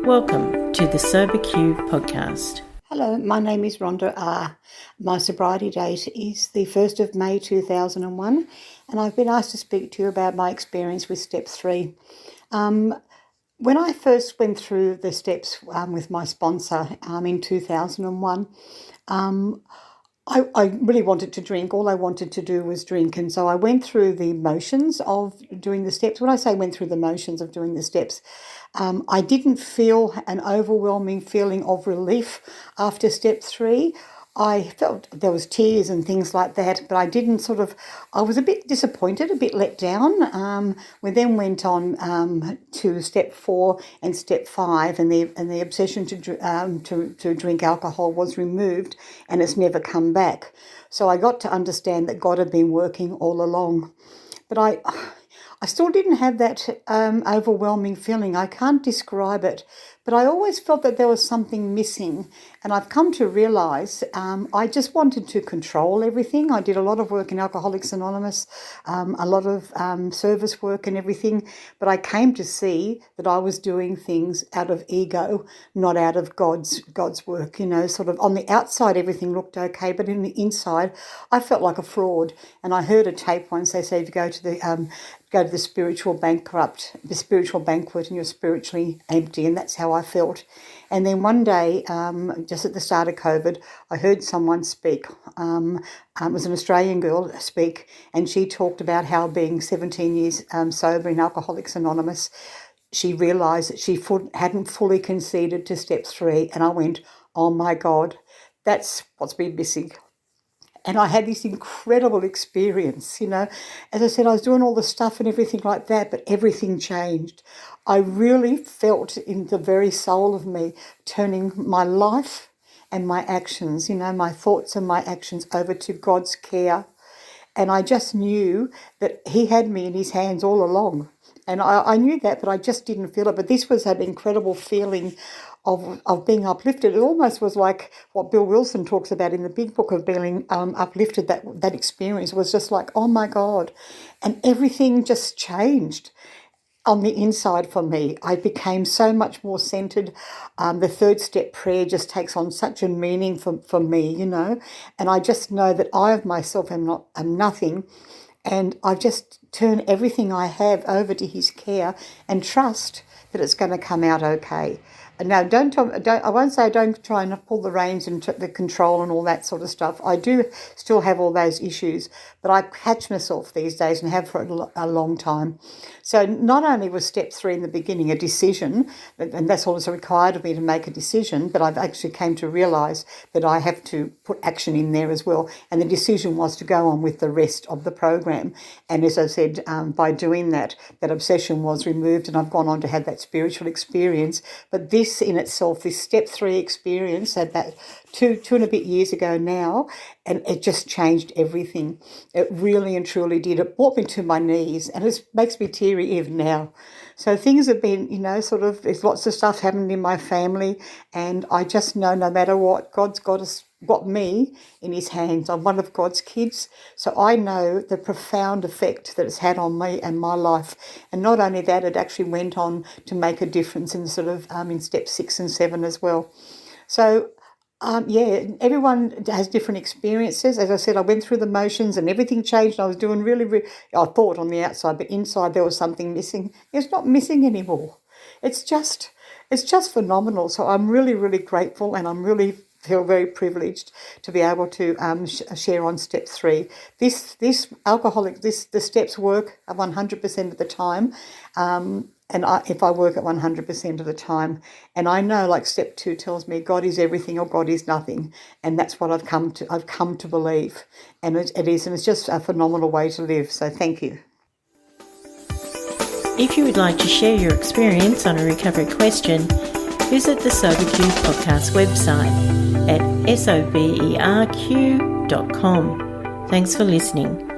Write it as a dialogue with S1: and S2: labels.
S1: Welcome to the SoberQ podcast.
S2: Hello, my name is Rhonda R. My sobriety date is the 1st of May 2001, and I've been asked to speak to you about my experience with Step 3. When I first went through the steps with my sponsor in 2001, I really wanted to drink. All I wanted to do was drink. And so I went through the motions of doing the steps. When I say went through the motions of doing the steps, I didn't feel an overwhelming feeling of relief after step 3. I felt there was tears and things like that, but I didn't I was a bit disappointed, a bit let down. We then went on to step 4 and step 5, and the obsession to drink alcohol was removed, and it's never come back. So I got to understand that God had been working all along. But I still didn't have that overwhelming feeling. I can't describe it, but I always felt that there was something missing. And I've come to realise I just wanted to control everything. I did a lot of work in Alcoholics Anonymous, a lot of service work and everything, but I came to see that I was doing things out of ego, not out of God's work. You know, sort of on the outside everything looked okay, but in the inside I felt like a fraud. And I heard a tape once, they say if you go to the spiritual banquet, and you're spiritually empty, and that's how I felt. And then one day, just at the start of COVID, I heard someone speak. It was an Australian girl speak, and she talked about how being 17 years sober in Alcoholics Anonymous, she realised that she hadn't fully conceded to step 3, and I went, oh my God, that's what's been missing. And I had this incredible experience, you know. As I said, I was doing all the stuff and everything like that, but everything changed. I really felt in the very soul of me turning my life and my actions, you know, my thoughts and my actions over to God's care. And I just knew that He had me in His hands all along. And I knew that, but I just didn't feel it. But this was an incredible feeling of being uplifted. It almost was like what Bill Wilson talks about in the Big Book of being uplifted. That experience was just like, oh my God. And everything just changed on the inside for me. I became so much more centered. The 3rd step prayer just takes on such a meaning for me, you know. And I just know that I of myself am nothing. And I just turn everything I have over to His care and trust that it's going to come out okay. Now, I won't say don't try and pull the reins and the control and all that sort of stuff. I do still have all those issues, but I catch myself these days and have for a long time. So not only was step 3 in the beginning a decision, and that's all that's required of me to make a decision, but I've actually came to realise that I have to put action in there as well. And the decision was to go on with the rest of the program. And as I said, by doing that obsession was removed, and I've gone on to have that spiritual experience. But this in itself, this step 3 experience, about two and a bit years ago now, and it just changed everything. It really and truly did. It brought me to my knees, and it makes me teary even now. So things have been, you know, there's lots of stuff happening in my family, and I just know no matter what, God's got me in His hands. I'm one of God's kids, so I know the profound effect that it's had on me and my life. And not only that, it actually went on to make a difference in in step 6 and 7 as well. So everyone has different experiences. As I said, I went through the motions and everything changed. I was doing really, I thought on the outside, but inside there was something missing. It's not missing anymore. It's just phenomenal. So I'm really, really grateful, and I'm really feel very privileged to be able to share on step 3. The steps work 100% of the time. If I work at 100% of the time, and I know, like step 2 tells me, God is everything or God is nothing, and that's what I've come to believe, and it is, and it's just a phenomenal way to live. So thank you.
S1: If you would like to share your experience on a recovery question, visit the SoberQ podcast website at soberq.com. Thanks for listening.